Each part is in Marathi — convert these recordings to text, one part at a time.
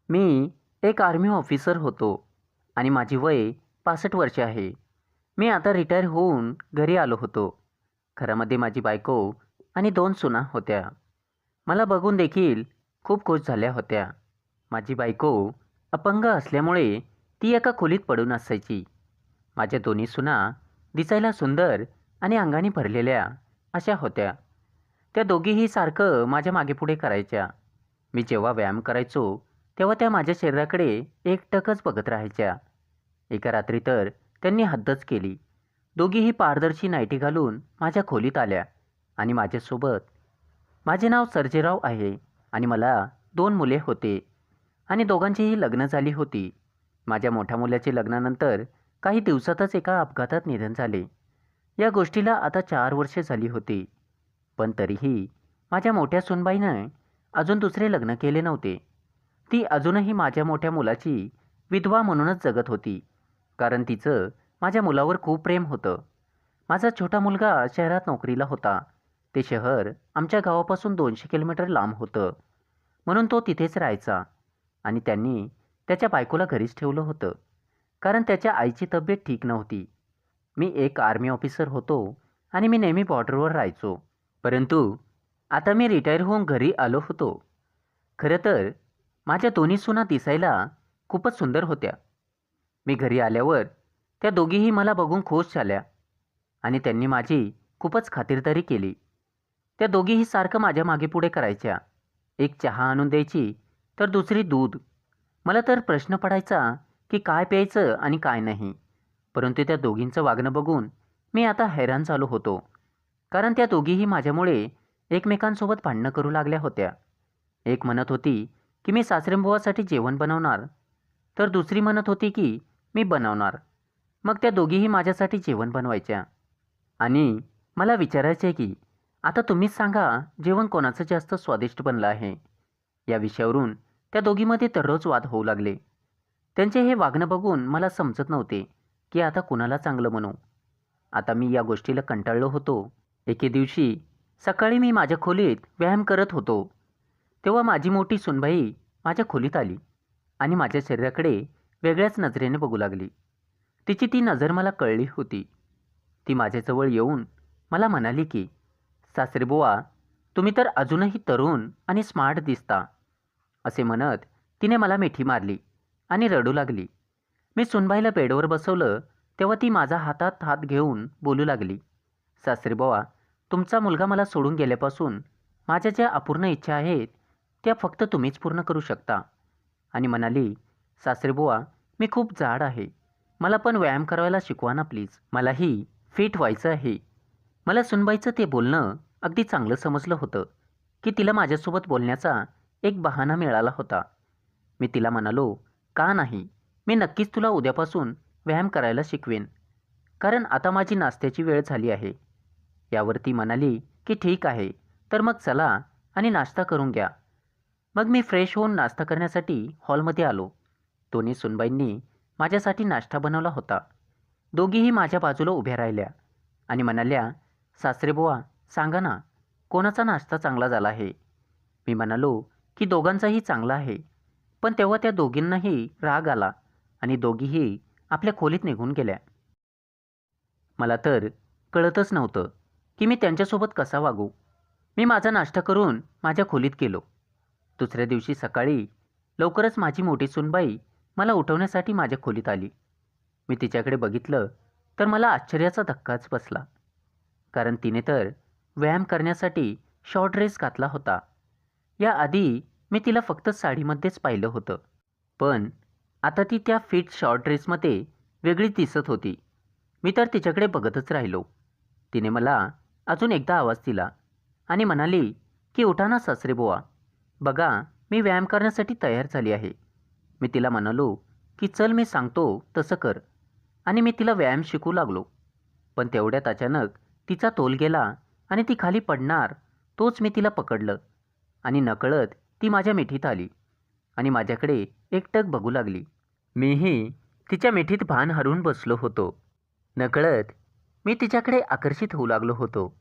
मी एक आर्मी ऑफिसर होतो आणि माझी वय 65 वर्षे आहे. मी आता रिटायर होऊन घरी आलो होतो. घरामध्ये माझी बायको आणि 2 सुना होत्या. मला बघून देखील खूप खुश झाल्या होत्या. माझी बायको अपंग असल्यामुळे ती एका खोलीत पडून असायची. माझ्या दोन्ही सुना दिसायला सुंदर आणि अंगाने भरलेल्या अशा होत्या. त्या दोघीही सारखं माझ्या मागेपुढे करायच्या. मी जेव्हा व्यायाम करायचो तेव्हा त्या माझ्या शरीराकडे एकटकच बघत राहायच्या. एका रात्री तर त्यांनी हद्दच केली. दोघीही पारदर्शी नाईटी घालून माझ्या खोलीत आल्या आणि माझ्यासोबत माझे नाव सर्जेराव आहे आणि मला 2 मुले होते आणि दोघांचीही लग्न झाली होती. माझ्या मोठ्या मुलाचे लग्नानंतर काही दिवसातच एका अपघातात निधन झाले. या गोष्टीला आता 4 वर्षे झाली होती. पण तरीही माझ्या मोठ्या सूनबाईनं अजून दुसरे लग्न केले नव्हते. ती अजूनही माझ्या मोठ्या मुलाची विधवा म्हणूनच जगत होती, कारण तिचं माझ्या मुलावर खूप प्रेम होतं. माझा छोटा मुलगा शहरात नोकरीला होता. ते शहर आमच्या गावापासून 200 किलोमीटर लांब होतं, म्हणून तो तिथेच राहायचा आणि त्यांनी त्याच्या बायकोला घरीच ठेवलं होतं, कारण त्याच्या आईची तब्येत ठीक नव्हती. मी एक आर्मी ऑफिसर होतो आणि मी नेहमी बॉर्डरवर राहायचो. परंतु आता मी रिटायर होऊन घरी आलो होतो. खरं तर माझ्या दोन्ही सुना दिसायला खूपच सुंदर होत्या. मी घरी आल्यावर त्या दोघीही मला बघून खुश झाल्या आणि त्यांनी माझी खूपच खातिरदारी केली. त्या दोघीही सारखं माझ्या मागेपुढे करायच्या. एक चहा आणून द्यायची तर दुसरी दूध. मला तर प्रश्न पडायचा की काय प्यायचं आणि काय नाही. परंतु त्या दोघींचं वागणं बघून मी आता हैराण झालो होतो, कारण त्या दोघीही माझ्यामुळे एकमेकांसोबत भांडणं करू लागल्या होत्या. एक म्हणत होती की मी सासरेबुवासाठी जेवण बनवणार, तर दुसरी म्हणत होती की मी बनवणार. मग त्या दोघीही माझ्यासाठी जेवण बनवायच्या आणि मला विचारायचे की आता तुम्हीच सांगा, जेवण कोणाचं जास्त स्वादिष्ट बनलं आहे. या विषयावरून त्या दोघीमध्ये दररोज वाद होऊ लागले. त्यांचे हे वागणं बघून मला समजत नव्हते की आता कुणाला चांगलं म्हणू. आता मी या गोष्टीला कंटाळलो होतो. एके दिवशी सकाळी मी माझ्या खोलीत व्यायाम करत होतो, तेव्हा माझी मोठी सूनबाई माझ्या खोलीत आली आणि माझ्या शरीराकडे वेगळ्याच नजरेने बघू लागली. तिची ती नजर मला कळली होती. ती माझ्याजवळ येऊन मला म्हणाली की सासरेबुवा, तुम्ही तर अजूनही तरुण आणि स्मार्ट दिसता, असे म्हणत तिने मला मिठी मारली आणि रडू लागली. मी सुनबाईला बेडवर बसवलं तेव्हा ती माझा हातात हात घेऊन बोलू लागली, सासरेबुवा, तुमचा मुलगा मला सोडून गेल्यापासून माझ्या ज्या अपूर्ण इच्छा आहेत त्या फक्त तुम्हीच पूर्ण करू शकता. आणि म्हणाली, सासरेबुवा, मी खूप जाड आहे. मला पण व्यायाम करायला शिकवा ना प्लीज. मलाही फिट व्हायचं आहे. मला सुनबाईचं ते बोलणं अगदी चांगलं समजलं होतं की तिला माझ्यासोबत बोलण्याचा एक बहाणा मिळाला होता. मी तिला म्हणालो, का नाही, मी नक्कीच तुला उद्यापासून व्यायाम करायला शिकवेन, कारण आता माझी नाश्त्याची वेळ झाली आहे. यावर ती म्हणाली की ठीक आहे, तर मग चला आणि नाश्ता करून घ्या. मग मी फ्रेश होऊन नाश्ता करण्यासाठी हॉलमध्ये आलो. दोन्ही सुनबाईंनी माझ्यासाठी नाश्ता बनवला होता. दोघीही माझ्या बाजूला उभ्या राहिल्या आणि म्हणाल्या, सासरेबुवा, सांगा ना, कोणाचा नाश्ता चांगला झाला आहे. मी म्हणालो की दोघांचाही चांगला आहे. पण तेव्हा त्या दोघींनाही राग आला आणि दोघीही आपल्या खोलीत निघून गेल्या. मला तर कळतच नव्हतं की मी त्यांच्यासोबत कसा वागू. मी माझा नाश्ता करून माझ्या खोलीत गेलो. दुसऱ्या दिवशी सकाळी लवकरच माझी मोठी सूनबाई मला उठवण्यासाठी माझ्या खोलीत आली. मी तिच्याकडे बघितलं तर मला आश्चर्याचा धक्काच बसला, कारण तिने तर व्यायाम करण्यासाठी शॉर्ट ड्रेस घातला होता. याआधी मी तिला फक्त साडीमध्येच पाहिलं होतं, पण आता ती त्या फिट शॉर्ट ड्रेसमध्ये वेगळीच दिसत होती. मी तर तिच्याकडे बघतच राहिलो. तिने मला अजून एकदा आवाज दिला आणि म्हणाली की उठा ना सासरेबुवा, बघा मी व्यायाम करण्यासाठी तयार झाली आहे. मी तिला म्हणालो की चल मी सांगतो तसं कर, आणि मी तिला व्यायाम शिकू लागलो. पण तेवढ्यात अचानक तिचा तोल गेला आणि ती खाली पडणार तोच मी तिला पकडलं आणि नकळत ती माझ्या मिठीत आली आणि माझ्याकडे एकटक बघू लागली. मीही तिच्या मिठीत भान हरवून बसलो होतो. नकळत मी तिच्याकडे आकर्षित होऊ लागलो होतो.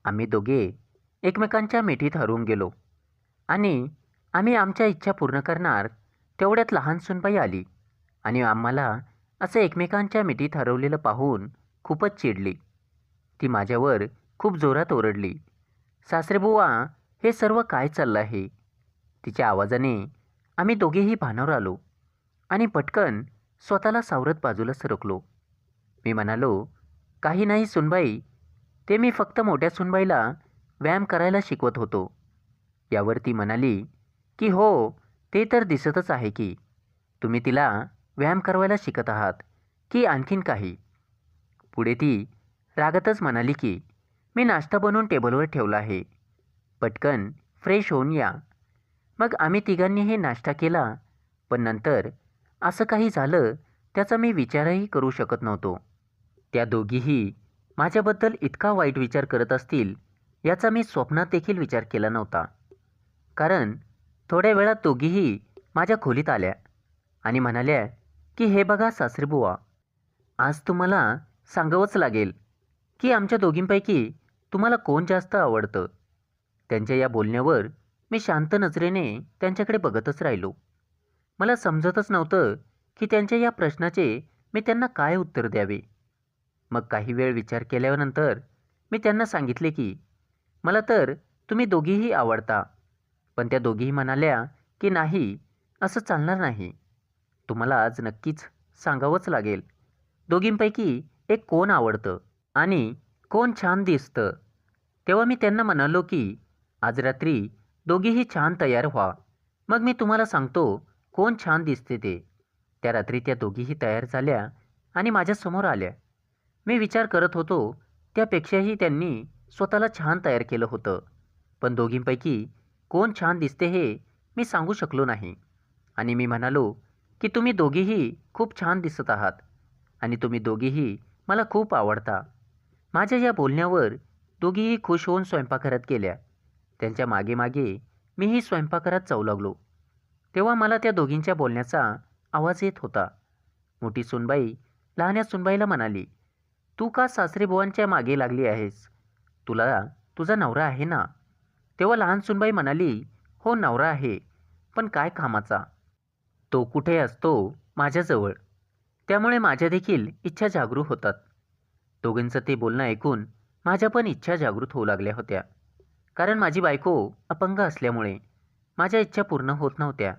आम्ही दोघे एकमेकांच्या मिठीत हरवून गेलो आणि आम्ही आमच्या इच्छा पूर्ण करणार तेवढ्यात लहान सूनबाई आली आणि आम्हाला असं एकमेकांच्या मिठीत हरवलेलं पाहून खूपच चिडली. ती माझ्यावर खूप जोरात ओरडली, "सासरेबुवा, हे सर्व काय चाललं आहे?" तिच्या आवाजाने आम्ही दोघेही भानावर आलो आणि पटकन स्वतःला सावरत बाजूला सरकलो. मी म्हणालो, "काही नाही सुनबाई, ते मी फक्त मोठ्या सुनबाईला व्यायाम करायला शिकवत होतो." यावर ती म्हणाली, की "हो, ते तर दिसतच आहे की तुम्ही तिला व्यायाम करवायला शिकत आहात की आणखीन काही." पुढे ती रागातच म्हणाली की "मी नाश्ता बनवून टेबलवर ठेवला आहे, पटकन फ्रेश होऊन या." मग आम्ही तिघांनीही नाश्ता केला, पण नंतर असं काही झालं त्याचा मी विचारही करू शकत नव्हतो. त्या दोघीही माझ्याबद्दल इतका वाईट विचार करत असतील याचा मी स्वप्नात देखील विचार केला नव्हता. कारण थोड्या वेळात दोघीही माझ्या खोलीत आल्या आणि म्हणाल्या की "हे बघा सासरेबुवा, आज तुम्हाला सांगावंच लागेल की आमच्या दोघींपैकी तुम्हाला कोण जास्त आवडतं." त्यांच्या या बोलण्यावर मी शांत नजरेने त्यांच्याकडे बघतच राहिलो. मला समजतच नव्हतं की त्यांच्या या प्रश्नाचे मी त्यांना काय उत्तर द्यावे. मग काही वेळ विचार केल्यानंतर मी त्यांना सांगितले की "मला तर तुम्ही दोघीही आवडता." पण त्या दोघीही म्हणाल्या की "नाही, असं चालणार नाही. तुम्हाला आज नक्कीच सांगावंच लागेल, दोघींपैकी एक कोण आवडतं आणि कोण छान दिसतं." तेव्हा मी त्यांना म्हणालो की "आज रात्री दोघीही छान तयार व्हा, मग मी तुम्हाला सांगतो कोण छान दिसते ते." त्या रात्री त्या दोघीही तयार झाल्या आणि माझ्यासमोर आल्या. मी विचार करत होतो त्यापेक्षाही त्यांनी स्वतःला छान तयार केलं होतं. पण दोघींपैकी कोण छान दिसते हे मी सांगू शकलो नाही. आणि मी म्हणालो की "तुम्ही दोघीही खूप छान दिसत आहात आणि तुम्ही दोघीही मला खूप आवडता." माझ्या या बोलण्यावर दोघीही खुश होऊन स्वयंपाकघरात गेल्या. त्यांच्या मागे मागे मीही स्वयंपाकघरात जाऊ लागलो. तेव्हा मला त्या दोघींच्या बोलण्याचा आवाज येत होता. मोठी सूनबाई लहान्या सूनबाईला म्हणाली, "तू का सासरेबुवांच्या मागे लागली आहेस? तुला तुझा नवरा आहे ना?" तेव्हा लहान सूनबाई म्हणाली, "हो, नवरा आहे, पण काय कामाचा? तो कुठे असतो? माझ्याजवळ. त्यामुळे माझ्या देखील इच्छा जागरूक होतात." दोघींचं ते बोलणं ऐकून माझ्या पण इच्छा जागृत होऊ लागल्या होत्या. कारण माझी बायको अपंग असल्यामुळे माझ्या इच्छा पूर्ण होत नव्हत्या.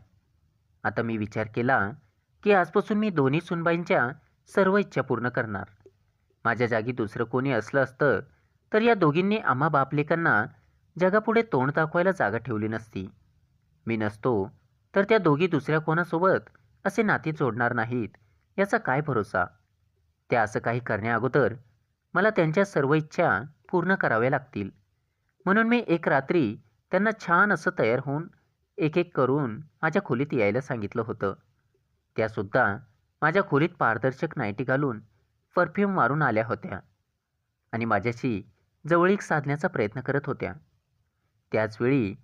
आता मी विचार केला की आजपासून मी दोन्ही सुनबाईंच्या सर्व इच्छा पूर्ण करणार. माझ्या जागी दुसरं कोणी असलं असतं तर या दोघींनी आम्हा बापलेकांना जगापुढे तोंड दाखवायला जागा ठेवली नसती. मी नसतो तर त्या दोघी दुसऱ्या कोणासोबत असे नाते जोडणार नाहीत याचा काय भरोसा. त्या असं काही करण्याअगोदर मला त्यांच्या सर्व इच्छा पूर्ण कराव्या लागतील. म्हणून मी एक रात्री त्यांना छान असं तयार होऊन एक एक करून माझ्या खोलीत यायला सांगितलं होतं. त्यासुद्धा माझ्या खोलीत पारदर्शक नाईटी घालून परफ्यूम मारून आल्या होत्या आणि माझ्याशी जवळीक साधण्याचा प्रयत्न करत होत्या. त्याचवेळी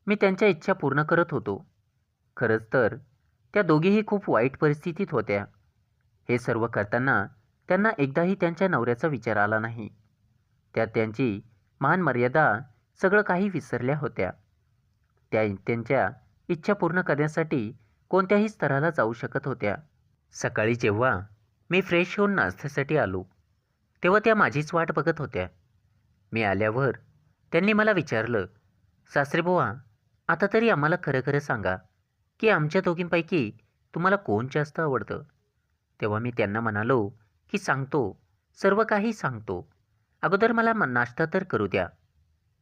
मी त्यांच्या इच्छा पूर्ण करत होतो. खरंच तर त्या दोघीही खूप वाईट परिस्थितीत होत्या. हे सर्व करताना त्यांना एकदाही त्यांच्या नवऱ्याचा विचार आला नाही. त्या त्यांची मान मर्यादा सगळं काही विसरल्या होत्या. त्या त्यांच्या इच्छा पूर्ण करण्यासाठी कोणत्याही स्तराला जाऊ शकत होत्या. सकाळी जेव्हा मी फ्रेश होऊन नाश्त्यासाठी आलो तेव्हा त्या माझीच वाट बघत होत्या. मी आल्यावर त्यांनी मला विचारलं, "सासरेबुवा, आता तरी आम्हाला खरं खरं सांगा की आमच्या दोघींपैकी तुम्हाला कोण जास्त आवडतं?" तेव्हा मी त्यांना म्हणालो की "सांगतो, सर्व काही सांगतो. अगोदर मला नाश्ता तर करू द्या."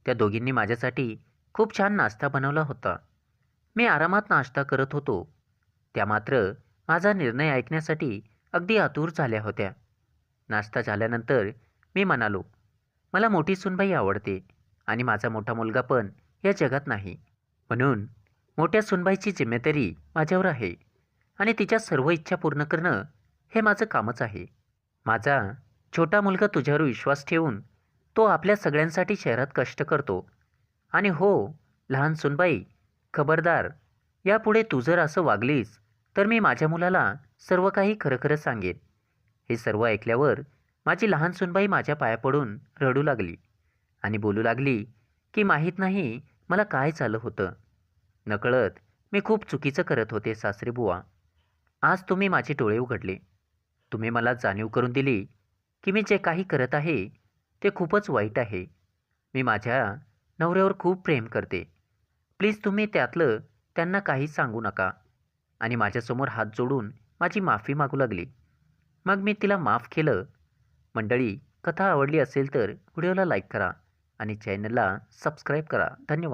त्या दोघींनी माझ्यासाठी खूप छान नाश्ता बनवला होता. मी आरामात नाश्ता करत होतो. त्या मात्र माझा निर्णय ऐकण्यासाठी अगदी आतुर झाल्या होत्या. नाश्ता झाल्यानंतर मी म्हणालो, "मला मोठी सूनबाई आवडते आणि माझा मोठा मुलगा पण या जगात नाही. म्हणून मोठ्या सूनबाईची जिम्मेदारी माझ्यावर आहे आणि तिच्या सर्व इच्छा पूर्ण करणं हे माझं कामच आहे. माझा छोटा मुलगा तुझ्यावर विश्वास ठेवून तो आपल्या सगळ्यांसाठी शहरात कष्ट करतो. आणि हो, लहान सूनबाई, खबरदार, यापुढे तू जर असं वागलीस तर मी माझ्या मुलाला सर्व काही खरं खरं सांगेन." हे सर्व ऐकल्यावर माझी लहान सूनबाई माझ्या पाया पडून रडू लागली आणि बोलू लागली की माहीत नाही मला काय झालं होतं. नकळत मी खूप चुकीचं करत होते सासरे बुवा. आज तुम्ही माझे डोळे उघडले. तुम्ही मला जाणीव करून दिली की मी जे काही करत आहे ते खूपच वाईट आहे. मी माझ्या नवऱ्यावर खूप प्रेम करते. प्लीज तुम्ही त्यातलं त्यांना काही सांगू नका. आणि माझ्यासमोर हात जोडून माझी माफी मागू लागली. मग मी तिला माफ केलं. मंडळी, कथा आवडली असेल तर व्हिडिओला लाईक करा आणि चॅनलला सबस्क्राईब करा. धन्यवाद.